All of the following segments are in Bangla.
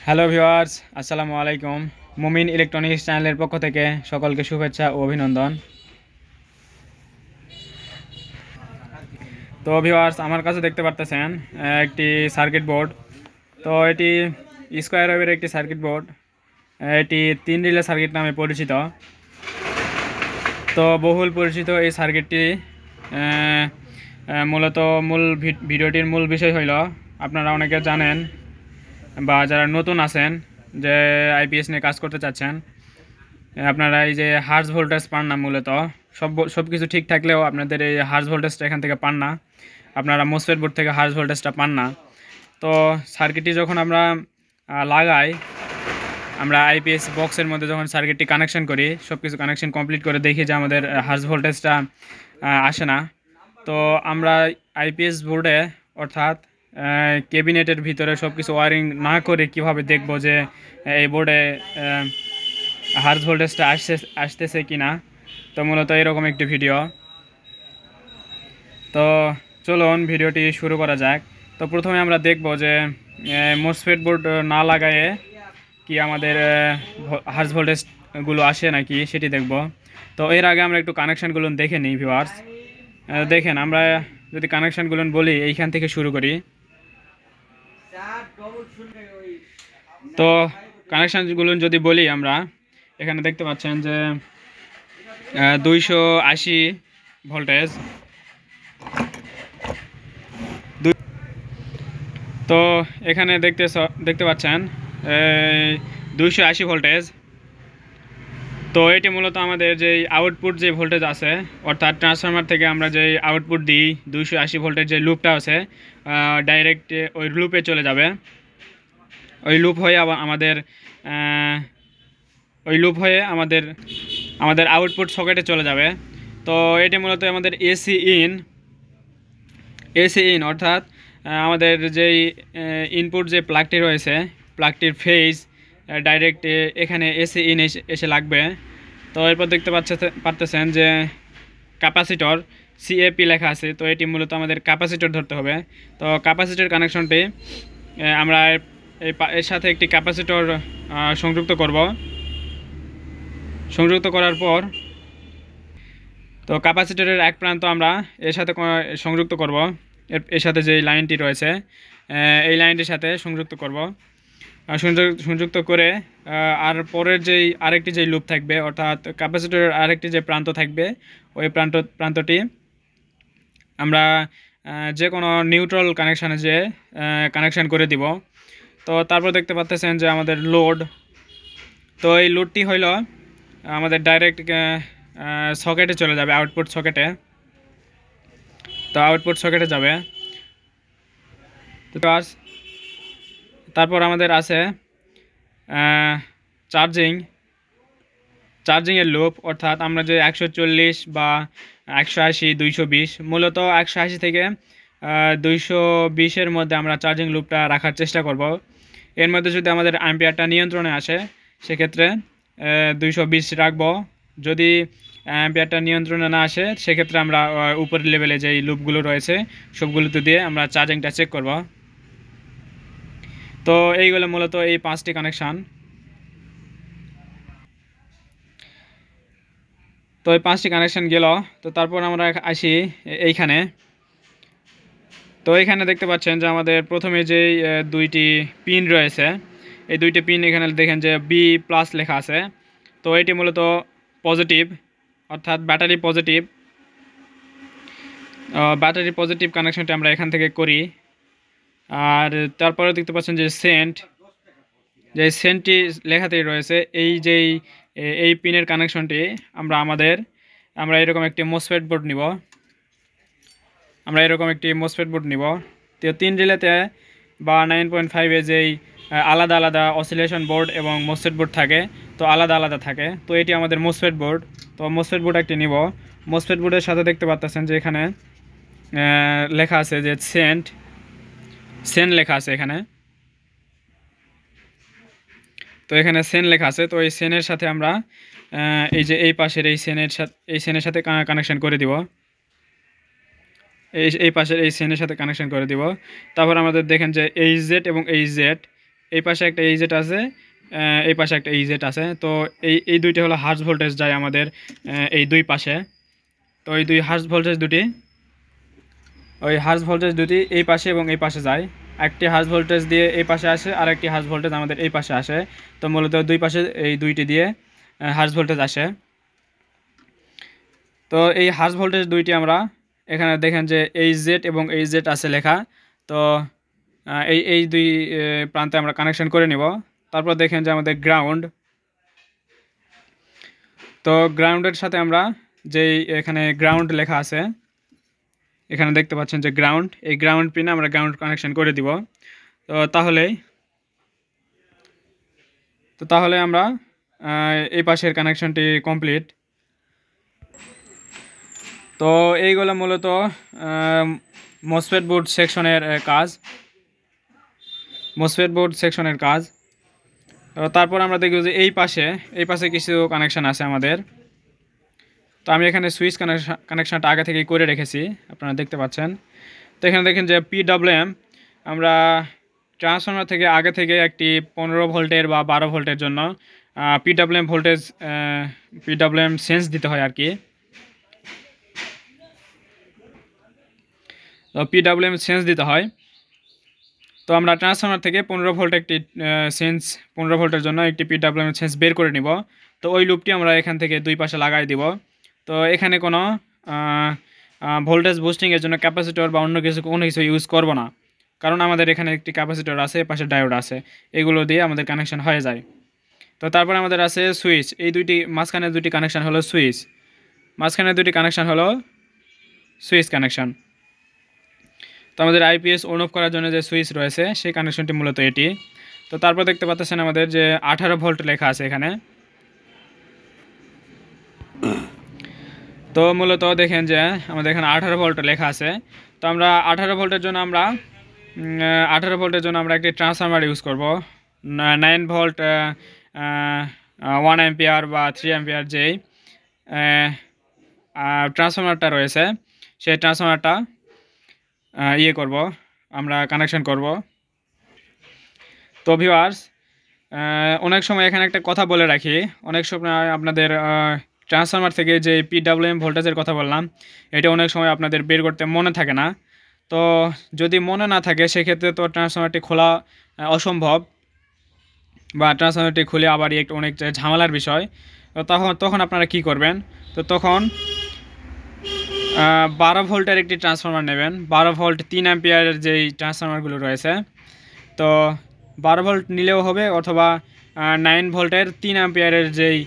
হ্যালো ভিউয়ার্স, আসসালামু আলাইকুম। মুমিন ইলেকট্রনিক্স চ্যানেলের পক্ষ থেকে সকলকে শুভেচ্ছা ও অভিনন্দন। তো ভিউয়ার্স, আমার কাছে দেখতে পারতেছেন একটি সার্কিট বোর্ড। তো এটি স্কোয়ার ওয়েভের একটি সার্কিট বোর্ড। এটি 3 রিলে সার্কিট নামে পরিচিত। তো বহুল পরিচিত এই সার্কিটটি মূলত ভিডিওটির মূল বিষয় হইল, আপনারা অনেকে জানেন বা যারা নতুন আছেন যে আইপিএস নিয়ে কাজ করতে চাচ্ছেন, আপনারা এই যে হার্জ ভোল্টেজ পান না। মূলত সব কিছু ঠিক থাকলেও আপনাদের এই হার্জ ভোল্টেজটা এখান থেকে পান না, আপনারা মোসফেট বোর্ড থেকে হার্জ ভোল্টেজটা পান না। তো সার্কিটটি যখন আমরা লাগাই, আমরা আইপিএস বক্সের মধ্যে যখন সার্কিটটি কানেকশন করি, সব কিছু কানেকশন কমপ্লিট করে দেখি যে আমাদের হার্জ ভোল্টেজটা আসে না। তো আমরা আইপিএস বোর্ডে অর্থাৎ ক্যাবিনেটের ভিতরে সব কিছু ওয়ারিং না করে কিভাবে দেখব যে এই বোর্ডে হার্জ ভোল্টেজটা আসতেছে কি না। তো মূলত এরকম একটি ভিডিও। তো চলুন ভিডিওটি শুরু করা যাক। তো প্রথমে আমরা দেখব যে মোসফেট বোর্ড না লাগায়ে কি আমাদের হার্জ ভোল্টেজগুলো আসে নাকি সেটি দেখব। তো এর আগে আমরা একটু কানেকশানগুলো দেখে নিই ভিউয়ার্স। দেখেন, আমরা যদি কানেকশানগুলো বলি এইখান থেকে শুরু করি। তো কানেকশানগুলো যদি বলি আমরা, এখানে দেখতে পাচ্ছেন যে 280 ভোল্টেজ। তো এখানে দেখতে পাচ্ছেন 280 ভোল্টেজ। তো এটি মূলত আমাদের যে আউটপুট যে ভোল্টেজ আছে, অর্থাৎ ট্রান্সফরমার থেকে আমরা যে আউটপুট দিই 280 ভোল্টের যে লুপটা আছে, ডাইরেক্ট ওই লুপে চলে যাবে। ওই লুপ হয়ে আমাদের আউটপুট সকেটে চলে যাবে। তো এটি মূলত আমাদের এসি ইন অর্থাৎ আমাদের যেই ইনপুট যে প্লাগটি রয়েছে, প্লাগটির ফেজ ডাইরেক্ট এখানে এসি ইন এসে লাগবে। তো এরপর দেখতে পারতেছেন যে ক্যাপাসিটর সিএপি লেখা আছে। তো এটি মূলত আমাদের ক্যাপাসিটর ধরতে হবে। তো ক্যাপাসিটর কানেকশনটি আমরা এর সাথে একটি ক্যাপাসিটর সংযুক্ত করার পর, তো ক্যাপাসিটরের এক প্রান্ত আমরা এর সাথে সংযুক্ত করব। এর সাথে যে লাইনটি রয়েছে এই লাইনটির সাথে সংযুক্ত করব। সংযুক্ত করে আর পরের যেই আরেকটি যেই লুপ থাকবে, অর্থাৎ ক্যাপাসিটরের আরেকটি যে প্রান্ত থাকবে, ওই প্রান্তটি আমরা যে কোনো নিউট্রাল কানেকশানে যে কানেকশান করে দিব। তো তারপর দেখতে পাচ্ছেন যে আমাদের লোড। তো এই লোডটি হইল আমাদের ডাইরেক্ট সকেটে চলে যাবে, আউটপুট সকেটে। তো আউটপুট সকেটে যাবে। তো তারপর আমাদের আছে চার্জিংয়ের লুপ, অর্থাৎ আমরা যে 140 বা 180 220, মূলত 180 থেকে 220-এর মধ্যে আমরা চার্জিং লুপটা রাখার চেষ্টা করব। এর মধ্যে যদি আমাদের অ্যাম্পিয়ারটা নিয়ন্ত্রণে আসে, সেক্ষেত্রে 220 রাখবো। যদি অ্যাম্পিয়ারটা নিয়ন্ত্রণে না আসে, সেক্ষেত্রে আমরা উপরের লেভেলে যেই লুপগুলো রয়েছে সবগুলোতে দিয়ে আমরা চার্জিংটা চেক করব। তো এইগুলো মূলত এই 5টি কানেকশান। তো এই 5টি কানেকশান গেল। তো তারপর আমরা আসি এইখানে। তো এইখানে দেখতে পাচ্ছেন যে আমাদের প্রথমে যেই 2টি পিন রয়েছে, এই 2টি পিন এখানে দেখেন যে বি প্লাস লেখা আছে। তো এটি মূলত পজিটিভ, অর্থাৎ ব্যাটারি পজিটিভ কানেকশনটি আমরা এখান থেকে করি। আর তারপরে দেখতে পাচ্ছেন যে সেন্টটি লেখাতেই রয়েছে। এই পিনের কানেকশনটি আমরা এরকম একটি মোসফেট বোর্ড নিব। তো 3 রিলেতে বা 9.5-এ যেই আলাদা আলাদা অসিলেশন বোর্ড এবং মোসফেট বোর্ড থাকে, তো আলাদা আলাদা থাকে। তো এটি আমাদের মোসফেট বোর্ড। তো মোসফেট বোর্ড একটি নিব। মোসফেট বোর্ডের সাথে দেখতে পাচ্ছেন যে এখানে লেখা আছে যে সেন লেখা আছে এখানে। তো এখানে সেন লেখা আছে। তো এই সেনের সাথে আমরা এই যে এই পাশের এই সেনের সাথে কানেকশন করে দিব। এই পাশের এই সেনের সাথে কানেকশন করে দিব। তারপর আমাদের দেখেন যে এইচজেড এবং এইচজেড এই পাশে একটা এইজেট আছে, এই পাশে একটা এইজেট আছে। তো এই দুইটা হলো হার্জ ভোল্টেজ যায় আমাদের এই দুই পাশে। তো এই দুই হার্জ ভোল্টেজ দুটি, ওই হার্জ ভোল্টেজ দুটি এই পাশে এবং এই পাশে যায়। একটি হার্জ ভোল্টেজ দিয়ে এই পাশে আসে, আর একটি হার্জ ভোল্টেজ আমাদের এই পাশে আসে। তো মূলত দুই পাশে এই দুইটি দিয়ে হার্জ ভোল্টেজ আসে। তো এই হার্জ ভোল্টেজ দুইটি আমরা এখানে দেখেন যে এইচজেড এবং এইচজেড আছে লেখা। তো এই দুই প্রান্তে আমরা কানেকশন করে নিব। তারপর দেখেন যে আমাদের গ্রাউন্ড, তো গ্রাউন্ডের সাথে আমরা যেই এখানে গ্রাউন্ড লেখা আছে, এখানে দেখতে পাচ্ছেন যে গ্রাউন্ড, এই গ্রাউন্ড পিনে আমরা গ্রাউন্ড কানেকশন করে দিব। তো তাহলে আমরা এই পাশের কানেকশনটি কমপ্লিট। তো এইগুলো মূলত মসফেট বোর্ড সেকশনের কাজ। তারপর আমরা দেখব যে এই পাশে কিছু কানেকশন আছে আমাদের। তো আমি এখানে সুইচ কানেকশনটা আগে থেকেই করে রেখেছি, আপনারা দেখতে পাচ্ছেন। তো এখানে দেখেন যে PWM, আমরা ট্রান্সফরমার থেকে আগে থেকে একটি 15 ভোল্টের বা 12 ভোল্টের জন্য PWM সেন্স দিতে হয় আর কি। তো PWM সেন্স দিতে হয়। তো আমরা ট্রান্সফরমার থেকে 15 ভোল্ট একটি 15 ভোল্টের জন্য একটি PWM সেন্স বের করে নিব। তো ওই লুপটি আমরা এখান থেকে দুই পাশে লাগাই দিব। তো এখানে কোনো ভোল্টেজ বুস্টিংয়ের জন্য ক্যাপাসিটর বা কোনো কিছু ইউজ করব না, কারণ আমাদের এখানে একটি ক্যাপাসিটর আছে, পাশে ডায়োড আছে, এগুলো দিয়ে আমাদের কানেকশন হয়ে যায়। তো তারপর আমাদের আছে সুইচ, এই মাঝখানে দুটি কানেকশান হলো সুইচ কানেকশান। তো আমাদের আইপিএস অন অফ করার জন্য যে সুইচ রয়েছে সেই কানেকশনটি মূলত এটি। তো তারপর দেখতে পাচ্ছেন আমাদের যে 18 ভোল্ট লেখা আছে এখানে। তো মূলত দেখেন যে আমাদের এখানে 18 ভোল্ট লেখা আছে। তো আমরা 18 ভোল্টের জন্য আমরা একটি ট্রান্সফরমার ইউজ করব। 9 ভোল্ট 1 অ্যাম্পিয়ার বা 3 অ্যাম্পিয়ার যেই ট্রান্সফরমারটা রয়েছে, সেই ট্রান্সফরমারটা আমরা কানেকশন করব। তো ভিউয়ার্স, অনেক সময় এখানে একটা কথা বলে রাখি, অনেক সময় আপনাদের ট্রান্সফরমার থেকে যে PWM ভোল্টেজের কথা বললাম, এটা অনেক সময় আপনাদের বের করতে মনে থাকে না। তো যদি মনে না থাকে সেক্ষেত্রে তো ট্রান্সফরমারটি খোলা অসম্ভব, বা ট্রান্সফরমারটি খুলে আবার অনেক ঝামেলার বিষয়। তো তখন আপনারা কি করবেন? তো তখন 12 ভোল্টের একটি ট্রান্সফরমার নেবেন। 12 ভোল্ট 3 অ্যাম্পিয়ারের যেই ট্রান্সফরমারগুলো রয়েছে, তো 12 ভোল্ট নিলেও হবে, অথবা 9 ভোল্টের 3 অ্যাম্পিয়ারের যেই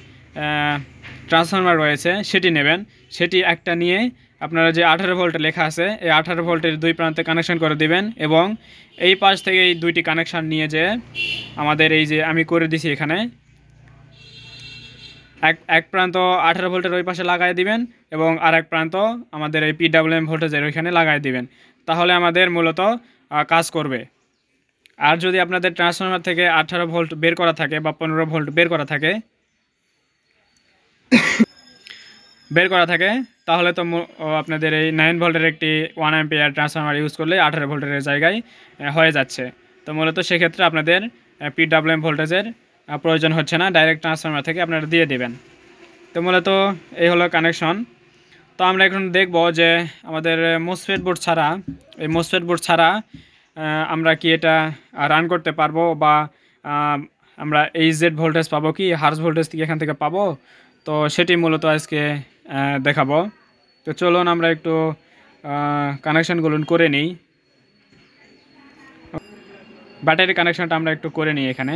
ট্রান্সফরমার রয়েছে সেটি নেবেন। সেটি একটা নিয়ে আপনারা যে 18 ভোল্ট লেখা আছে, এই 18 ভোল্টের দুই প্রান্তে কানেকশন করে দিবেন, এবং এই পাশ থেকে এই দুইটি কানেকশান নিয়ে যে আমাদের এই যে আমি করে দিছি এখানে এক প্রান্ত 18 ভোল্টের ওই পাশে লাগাই দিবেন, এবং আর এক প্রান্ত আমাদের এই PWM ভোল্টেজের ওইখানে লাগাই দিবেন। তাহলে আমাদের মূলত কাজ করবে। আর যদি আপনাদের ট্রান্সফরমার থেকে 18 ভোল্ট বের করা থাকে বা 15 ভোল্ট বের করা থাকে তাহলে তো আপনাদের এই 9 ভোল্টের একটি 1 অ্যাম্পিয়ার ট্রান্সফরমার ইউজ করলে 18 ভোল্টের জায়গায় হয়ে যাচ্ছে। তো মূলত সেক্ষেত্রে আপনাদের PWM ভোল্টেজের প্রয়োজন হচ্ছে না, ডাইরেক্ট ট্রান্সফরমার থেকে আপনারা দিয়ে দেবেন। তো মূলত এই হলো কানেকশন। তো আমরা এখন দেখব যে আমাদের মসফেট বোর্ড ছাড়া আমরা কি এটা রান করতে পারবো, বা আমরা এইচজেড ভোল্টেজ পাবো কি, হার্জ ভোল্টেজ কি এখান থেকে পাবো। তো সেটি মূলত আজকে দেখাবো। তো চলুন আমরা একটু কানেকশানগুলো করে নিই। ব্যাটারি কানেকশানটা আমরা একটু করে নিই এখানে।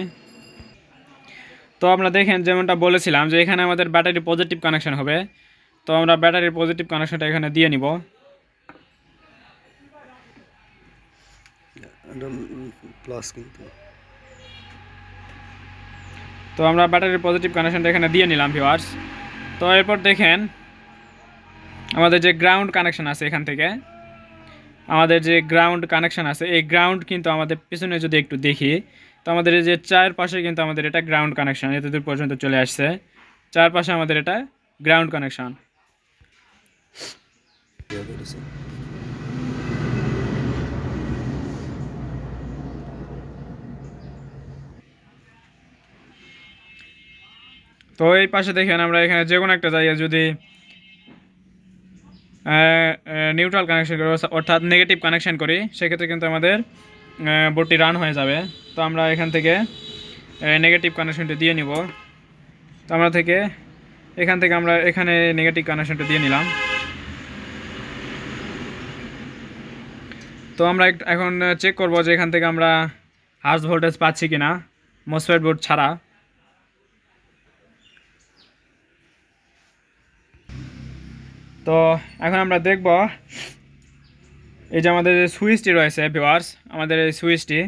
তো আমরা দেখেন যেমনটা বলেছিলাম যে এখানে আমাদের ব্যাটারি পজিটিভ কানেকশান হবে। তো আমরা ব্যাটারির পজিটিভ কানেকশানটা এখানে দিয়ে নিব। তো আমরা ব্যাটারির পজিটিভ কানেকশানটা এখানে দিয়ে নিলাম ভিউয়ার্স। তো এরপর দেখেন আমাদের যে গ্রাউন্ড কানেকশান আছে, এখান থেকে আমাদের যে গ্রাউন্ড কানেকশান আছে, এই গ্রাউন্ড কিন্তু আমাদের পিছনে যদি একটু দেখি, তো আমাদের এই যে চারপাশে কিন্তু আমাদের এটা গ্রাউন্ড কানেকশান এতদূর পর্যন্ত চলে আসছে। চারপাশে আমাদের এটা গ্রাউন্ড কানেকশান। তো এই পাশে দেখেন আমরা এখানে যে কোনো একটা জায়গায় যদি নিউট্রাল কানেকশন করি অর্থাৎ নেগেটিভ কানেকশন করি সেক্ষেত্রে কিন্তু আমাদের বোর্ডটি রান হয়ে যাবে। তো আমরা এখান থেকে নেগেটিভ কানেকশনটি দিয়ে নিব। তো আমরা এখান থেকে আমরা এখানে নেগেটিভ কানেকশনটা দিয়ে নিলাম। তো আমরা এখন চেক করব যে এখান থেকে আমরা হার্জ ভোল্টেজ পাচ্ছি কিনা মসফেট বোর্ড ছাড়া। তো এখন আমরা দেখব এই যে আমাদের যে সুইচটি রয়েছে ভিউয়ার্স, আমাদের এই সুইচটি,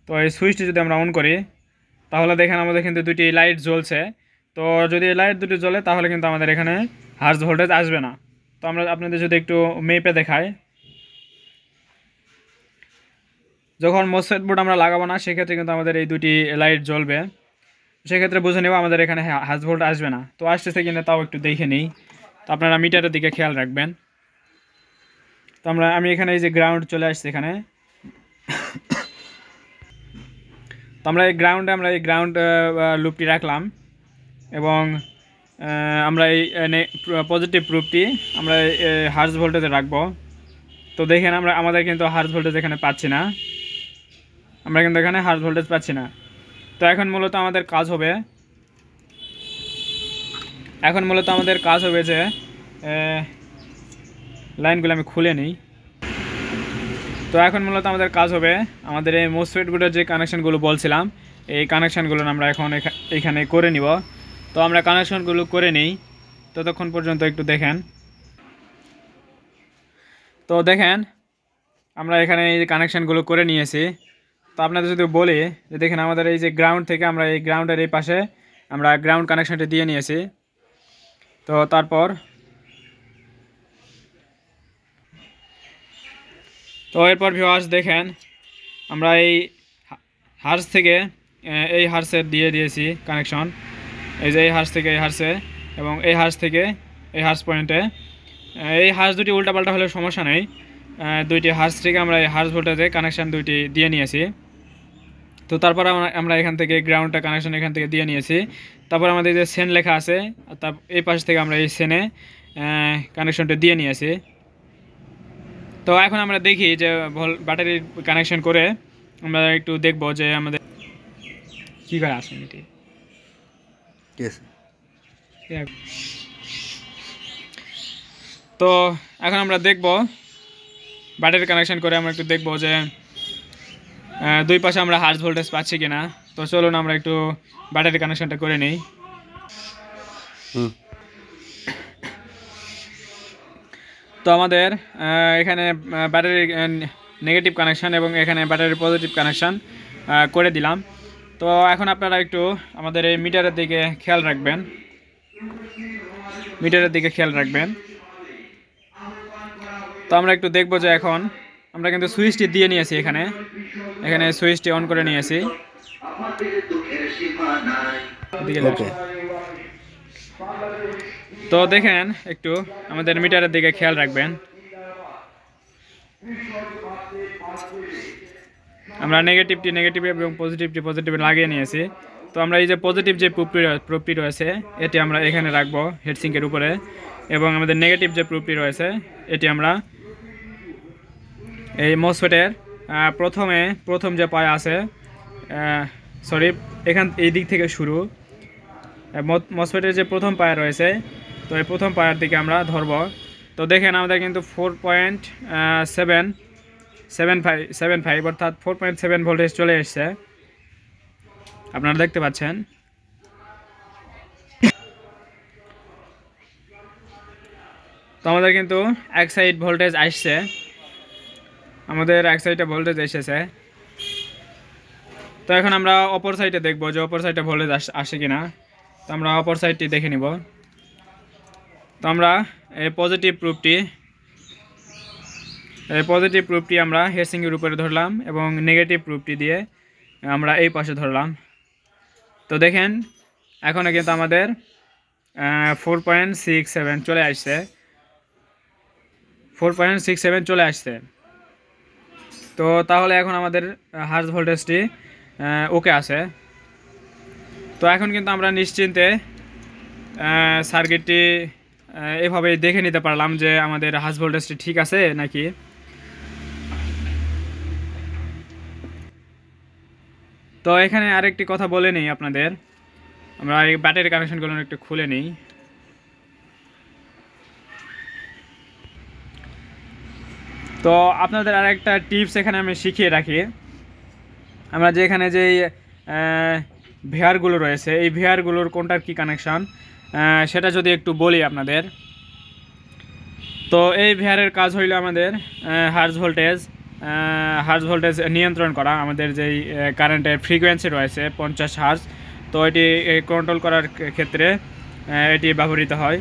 তো এই সুইচটি যদি আমরা অন করি তাহলে দেখেন আমাদের কিন্তু দুটি লাইট জ্বলছে। তো যদি এই লাইট দুটি জ্বলে তাহলে কিন্তু আমাদের এখানে হার্জ ভোল্টেজ আসবে না। তো আমরা আপনাদের যদি একটু মেপে দেখাই, যখন মসফেট বোর্ড আমরা লাগাবো না সেক্ষেত্রে কিন্তু আমাদের এই দুটি লাইট জ্বলবে, সেক্ষেত্রে বুঝে নেব আমাদের এখানে হার্জ ভোল্ট আসবে না। তো আসতেছে কিনা তাও একটু দেখে নিই। তো আপনারা মিটারের দিকে খেয়াল রাখবেন। তো আমি এখানে এই যে গ্রাউন্ড চলে আসছে এখানে। তো আমরা এই গ্রাউন্ড লুপটি রাখলাম এবং আমরা এই পজিটিভ প্রুফটি আমরা হার্জ ভোল্টেজে রাখবো। তো দেখেন আমাদের কিন্তু হার্জ ভোল্টেজ এখানে পাচ্ছি না, আমরা কিন্তু এখানে হার্জ ভোল্টেজ পাচ্ছি না। তো এখন মূলত আমাদের কাজ হবে যে লাইনগুলো আমি খুলে নিই। তো এখন মূলত আমাদের কাজ হবে আমাদের এই মসফেট বোর্ডের যে কানেকশানগুলো বলছিলাম এই কানেকশানগুলো আমরা এখন এখানে করে নিব। তো আমরা কানেকশানগুলো করে নিই, ততক্ষণ পর্যন্ত একটু দেখেন। তো দেখেন আমরা এখানে এই যে কানেকশানগুলো করে নিয়েছি। তো আপনাদের যদি বলি যে দেখেন আমাদের এই যে গ্রাউন্ড থেকে আমরা এই গ্রাউন্ডের এই পাশে আমরা গ্রাউন্ড কানেকশানটি দিয়ে নিয়েছি। তো তারপর এরপর ভিউয়ার্স দেখেন আমরা এই হার্স থেকে এই হার্সে দিয়ে দিয়েছি কানেকশন, এই যে এই হার্স থেকে এই হার্সে এবং এই হার্স থেকে এই হার্স পয়েন্টে। এই হার্স দুটি উল্টাপাল্টা হলে সমস্যা নেই, দুইটি হার্স থেকে আমরা এই হার্স ভোল্টেজে কানেকশান দুইটি দিয়ে নিয়েছি। তো তারপর আমরা এখান থেকে গ্রাউন্ডটা কানেকশন এখান থেকে দিয়ে নিয়েছি। তারপর আমাদের যে সেন লেখা আছে তার এই পাশ থেকে আমরা এই সেনে কানেকশনটা দিয়ে নিয়েছি। তো এখন আমরা দেখি যে ব্যাটারির কানেকশন করে আমরা একটু দেখব যে আমাদের কী করে আসে এটি। তো এখন আমরা দেখব ব্যাটারি কানেকশন করে আমরা একটু দেখব যে দুই পাশে আমরা হার্জ ভোল্টেজ পাচ্ছি কিনা। তো চলুন আমরা একটু ব্যাটারি কানেকশনটা করে নিই। তো আমাদের এখানে ব্যাটারি নেগেটিভ কানেকশান এবং এখানে ব্যাটারি পজিটিভ কানেকশান করে দিলাম। তো এখন আপনারা একটু আমাদের এই মিটারের দিকে খেয়াল রাখবেন, তো আমরা একটু দেখব যে এখন আমরা কিন্তু সুইচটি দিয়ে নিয়েছি, এখানে সুইচটি অন করে নিয়েছি। তো দেখেন একটু আমাদের মিটারের দিকে খেয়াল রাখবেন। আমরা নেগেটিভ এবং পজিটিভ লাগিয়ে নিয়েছি। তো আমরা এই যে পজিটিভ যে প্রুফটি রয়েছে এটি আমরা এখানে রাখবো হেডসিঙ্কের উপরে, এবং আমাদের নেগেটিভ যে প্রুফটি রয়েছে এটি আমরা এই মসফেটের প্রথম যে পায়া আছে, এই দিক থেকে শুরু মসফেটের যে প্রথম পায়া রয়েছে, তো এই প্রথম পায়ার দিকে আমরা ধরব। তো দেখেন আমাদের কিন্তু 4.75 অর্থাৎ 4.7 ভোল্টেজ চলে এসছে, আপনারা দেখতে পাচ্ছেন। তো আমাদের কিন্তু এক সাইড ভোল্টেজ আসছে, আমাদের এক সাইডে ভোল্টেজ এসেছে। তো এখন আমরা অপর সাইডে দেখব যে অপর সাইডে ভোল্টেজ আসে কিনা। তো আমরা অপর সাইডটি দেখে নিব। তো আমরা এই পজিটিভ প্রুফটি আমরা হেডসিঙ্কের উপরে ধরলাম এবং নেগেটিভ প্রুফটি দিয়ে আমরা এই পাশে ধরলাম। তো দেখেন এখনও কিন্তু আমাদের 4.67 চলে আসছে, 4.67 চলে আসছে। তো তাহলে এখন আমাদের হার্জ ভোল্টেজটি ওকে আছে। তো এখন কিন্তু আমরা নিশ্চিন্তে সার্কিটটি এভাবেই দেখে নিতে পারলাম যে আমাদের হাই ভোল্টেজটি ঠিক আছে নাকি। তো এখানে আরেকটি কথা বলে নিই আপনাদের, আমরা এই ব্যাটারি কানেকশনগুলো একটু খুলে নিই। তো আপনাদের আরেকটা টিপস এখানে আমি শিখিয়ে রাখি। আমরা যে এখানে যে ভেয়ারগুলো রয়েছে, এই ভেয়ারগুলোর কোনটার কি কানেকশান সেটা যদি একটু বলি আপনাদের। তো এই ভেয়ারের কাজ হইল আমাদের হার্জ ভোল্টেজ নিয়ন্ত্রণ করা। আমাদের যেই কারেন্টের ফ্রিকোয়েন্সি রয়েছে 50 হার্জ, তো এটি কন্ট্রোল করার ক্ষেত্রে এটি ব্যবহৃত হয়।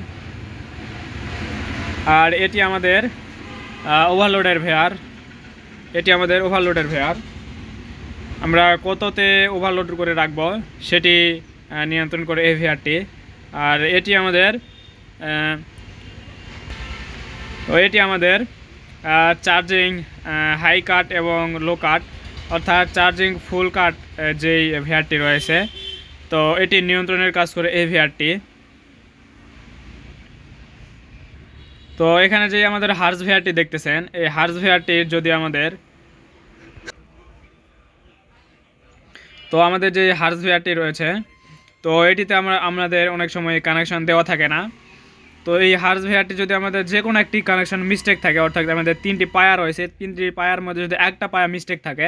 আর এটি আমাদের ওভারলোডের ভেয়ার, আমরা কততে ওভারলোড করে রাখব সেটি নিয়ন্ত্রণ করে এই ভেয়ারটি। আর এটি আমাদের চার্জিং হাই কাট এবং লো কাট, অর্থাৎ চার্জিং ফুল কাট যেই ভেয়ারটি রয়েছে, তো এটি নিয়ন্ত্রণের কাজ করে এই ভেয়ারটি। তো এখানে যে আমাদের হার্জ ভেয়ারটি দেখতেছেন, এই হার্জ ভেয়ারটির যদি আমাদের যে হার্জ ভেয়ারটি রয়েছে, তো এটিতে আমাদের অনেক সময় কানেকশন দেওয়া থাকে না। তো এই হার্জ ভেয়ারটি যদি আমাদের যে কোনো একটি কানেকশন মিস্টেক থাকে, অর্থাৎ আমাদের 3টি পায়া রয়েছে, 3টি পায়ার মধ্যে যদি একটা পায়া মিস্টেক থাকে,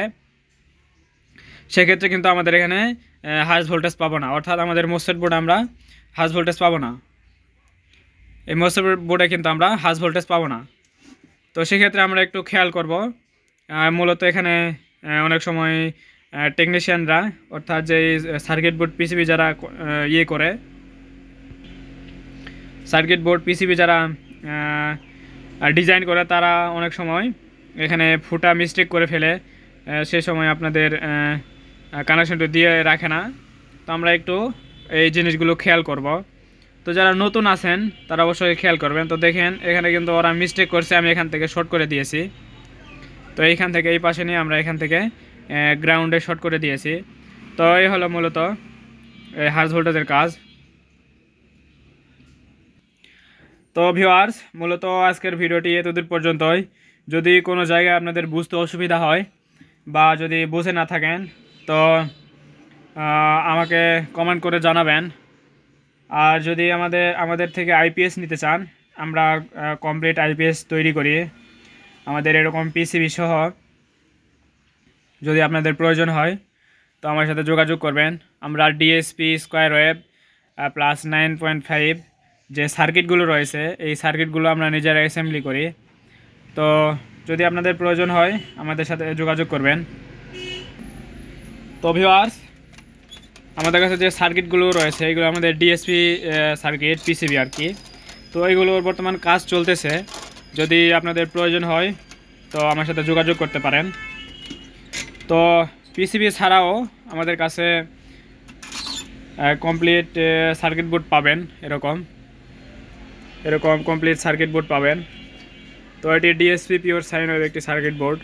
সেক্ষেত্রে কিন্তু আমাদের এখানে হার্জ ভোল্টেজ পাবো না, অর্থাৎ আমাদের মোসফেট বোর্ডে আমরা হার্জ ভোল্টেজ পাবো না। এই মোসফেট বোর্ডে কিন্তু আমরা হার্জ ভোল্টেজ পাবো না। তো সেক্ষেত্রে আমরা একটু খেয়াল করব। মূলত এখানে অনেক সময় টেকনিশিয়ানরা, অর্থাৎ যে সার্কিট বোর্ড পিসিবি যারা যারা ডিজাইন করে, তারা অনেক সময় এখানে ফুটা মিস্টেক করে ফেলে, সে সময় আপনাদের কানেকশনটা দিয়ে রাখে না। তো আমরা একটু এই জিনিসগুলো খেয়াল করব। তো যারা নতুন আছেন তারা অবশ্যই খেয়াল করবেন। তো দেখেন এখানে কিন্তু ওরা মিস্টেক করছে, আমি এখান থেকে শর্ট করে দিয়েছি। তো এইখান থেকে এই পাশে নিয়ে আমরা এখান থেকে গ্রাউন্ডে শর্ট করে দিয়েছি। তো এই হলো মূলত হার্জ ভোল্টেজের কাজ। তো ভিউয়ার্স, মূলত আজকের ভিডিওটি এতদূর পর্যন্তই। যদি কোনো জায়গায় আপনাদের বুঝতে অসুবিধা হয় বা যদি বুঝে না থাকেন, তো আমাকে কমেন্ট করে জানাবেন। আর যদি আমাদের থেকে আইপিএস নিতে চান, আমরা কমপ্লিট আইপিএস তৈরি করি। আমাদের এরকম পিসিবি সহ যদি আপনাদের প্রয়োজন হয়, তো আমার সাথে যোগাযোগ করবেন। আমরা ডিএসপি স্কোয়ার ওয়েভ প্লাস 9.5 যে সার্কিটগুলো রয়েছে, এই সার্কিটগুলো আমরা নিজেরা অ্যাসেম্বলি করি। তো যদি আপনাদের প্রয়োজন হয় আমাদের সাথে যোগাযোগ করবেন। তো ভিউয়ার্স, আমাদের কাছে যে সার্কিটগুলো রয়েছে, এগুলো আমাদের ডিএসপি সার্কিট পিসিবি আর কি। তো এইগুলোর বর্তমান কাজ চলতেছে। যদি আপনাদের প্রয়োজন হয় তো আমার সাথে যোগাযোগ করতে পারেন। তো পিসিবি ছাড়াও আমাদের কাছে কমপ্লিট সার্কিট বোর্ড পাবেন, এরকম কমপ্লিট সার্কিট বোর্ড পাবেন। তো এটি ডিএসপি পিওর সাইন ওয়েভ একটি সার্কিট বোর্ড।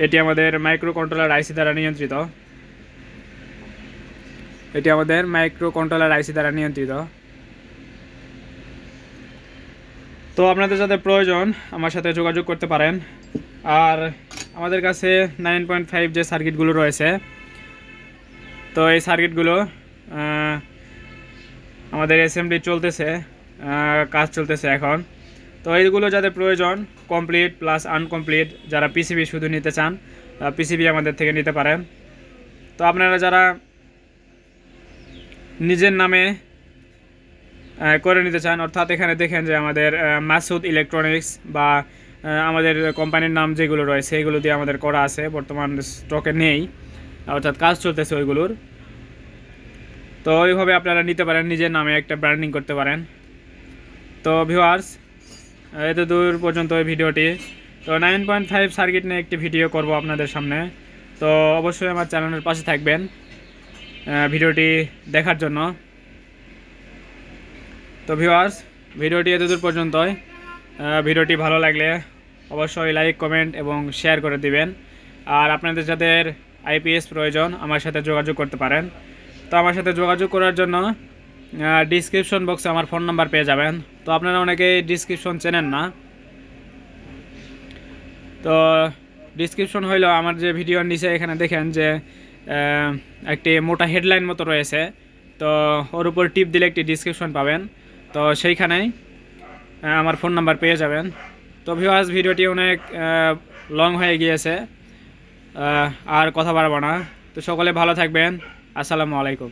এটি আমাদের মাইক্রো কন্ট্রোলার আইসি দ্বারা নিয়ন্ত্রিত। তো আপনাদের যাদের প্রয়োজন আমার সাথে যোগাযোগ করতে পারেন। আর আমাদের কাছে 9.5 যে সার্কিটগুলো রয়েছে, তো এই সার্কিটগুলো আমাদের অ্যাসেম্বলি চলতেছে, কাজ চলতেছে এখন। তো এইগুলো যাদের প্রয়োজন, কমপ্লিট প্লাস আনকমপ্লিট, যারা পিসিবি শুধু নিতে চান, পিসিবি আমাদের থেকে নিতে পারেন। তো আপনারা যারা নিজের নামে করে নিতে চান, অর্থাৎ এখানে দেখেন যে আমাদের মাসুদ ইলেকট্রনিক্স বা আমাদের কোম্পানির নাম যেগুলো রয়েছে এগুলো দিয়ে আমাদের করা আছে, বর্তমান স্টকে নেই, অর্থাৎ কাজ চলতেছে ওইগুলোর। তো ওইভাবে আপনারা নিতে পারেন, নিজের নামে একটা ব্র্যান্ডিং করতে পারেন। তো ভিউয়ার্স, এত দূর পর্যন্ত এই ভিডিওটি। তো 9.5 সার্কিট নিয়ে একটি ভিডিও করব আপনাদের সামনে। তো অবশ্যই আমার চ্যানেলের পাশে থাকবেন ভিডিওটি দেখার জন্য। তো ভিউয়ার্স, ভিডিওটি এত দূর পর্যন্তই। ভিডিওটি ভালো লাগলে অবশ্যই লাইক, কমেন্ট এবং শেয়ার করে দিবেন। আর আপনাদের যাদের আইপিএস প্রয়োজন আমার সাথে যোগাযোগ করতে পারেন। তো আমার সাথে যোগাযোগ করার জন্য ডিসক্রিপশন বক্সে আমার ফোন নাম্বার পেয়ে যাবেন। তো আপনারা অনেকেই ডিসক্রিপশন চেনেন না, তো ডিসক্রিপশন হইলো আমার যে ভিডিওর নিচে এখানে দেখেন যে একটি মোটা হেডলাইন মতো রয়েছে, তো ওর উপর টিপ দিলে একটি ডিসক্রিপশন পাবেন, তো সেইখানেই আমার ফোন নাম্বার পেয়ে যাবেন। তো ভিউয়ার্স, ভিডিওটি অনেক লং হয়ে গিয়েছে, আর কথা বাড়াবো না। তো সকলে ভালো থাকবেন। আসসালামু আলাইকুম।